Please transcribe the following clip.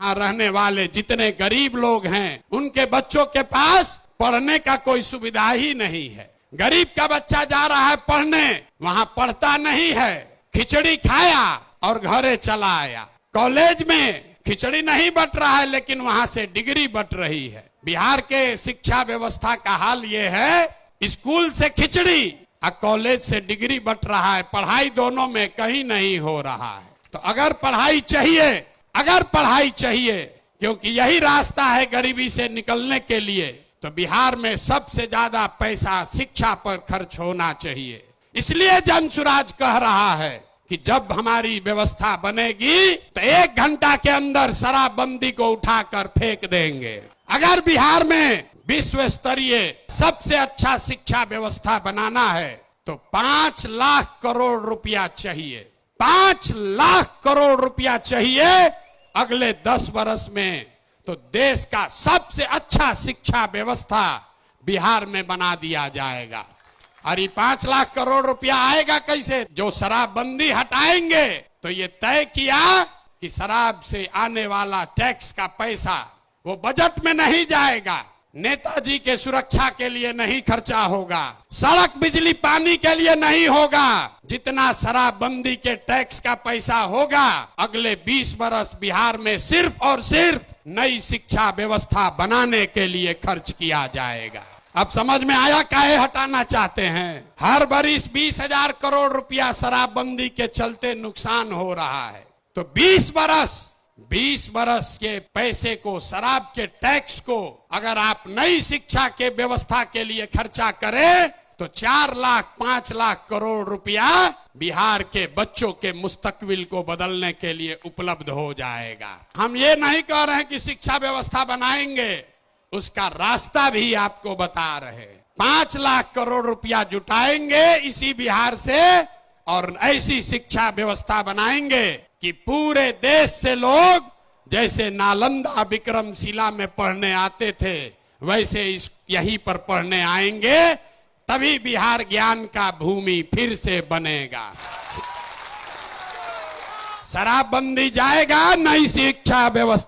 यहाँ रहने वाले जितने गरीब लोग हैं उनके बच्चों के पास पढ़ने का कोई सुविधा ही नहीं है। गरीब का बच्चा जा रहा है पढ़ने, वहाँ पढ़ता नहीं है, खिचड़ी खाया और घरे चला आया। कॉलेज में खिचड़ी नहीं बट रहा है लेकिन वहाँ से डिग्री बट रही है। बिहार के शिक्षा व्यवस्था का हाल ये है, स्कूल से खिचड़ी और कॉलेज से डिग्री बट रहा है, पढ़ाई दोनों में कहीं नहीं हो रहा है। तो अगर पढ़ाई चाहिए क्योंकि यही रास्ता है गरीबी से निकलने के लिए, तो बिहार में सबसे ज्यादा पैसा शिक्षा पर खर्च होना चाहिए। इसलिए जनसुराज कह रहा है कि जब हमारी व्यवस्था बनेगी तो 1 घंटा के अंदर शराबबंदी को उठाकर फेंक देंगे। अगर बिहार में विश्व स्तरीय सबसे अच्छा शिक्षा व्यवस्था बनाना है तो 5 लाख करोड़ रुपया चाहिए। 5 लाख करोड़ रुपया चाहिए अगले 10 वर्ष में, तो देश का सबसे अच्छा शिक्षा व्यवस्था बिहार में बना दिया जाएगा। और ये 5 लाख करोड़ रुपया आएगा कैसे? जो शराबबंदी हटाएंगे तो ये तय किया कि शराब से आने वाला टैक्स का पैसा वो बजट में नहीं जाएगा, नेताजी के सुरक्षा के लिए नहीं खर्चा होगा, सड़क बिजली पानी के लिए नहीं होगा। जितना शराबबंदी के टैक्स का पैसा होगा अगले 20 वर्ष बिहार में सिर्फ और सिर्फ नई शिक्षा व्यवस्था बनाने के लिए खर्च किया जाएगा। अब समझ में आया काहे हटाना चाहते हैं? हर बरिस 20,000 करोड़ रुपया शराबबंदी के चलते नुकसान हो रहा है, तो 20 बरस के पैसे को, शराब के टैक्स को अगर आप नई शिक्षा के व्यवस्था के लिए खर्चा करें तो 4 लाख 5 लाख करोड़ रुपया बिहार के बच्चों के मुस्तकबिल को बदलने के लिए उपलब्ध हो जाएगा। हम ये नहीं कह रहे हैं कि शिक्षा व्यवस्था बनाएंगे, उसका रास्ता भी आपको बता रहे। 5 लाख करोड़ रुपया जुटाएंगे इसी बिहार से और ऐसी शिक्षा व्यवस्था बनाएंगे कि पूरे देश से लोग जैसे नालंदा विक्रमशिला में पढ़ने आते थे वैसे यहीं पर पढ़ने आएंगे, तभी बिहार ज्ञान का भूमि फिर से बनेगा। शराबबंदी जाएगा, नई शिक्षा व्यवस्था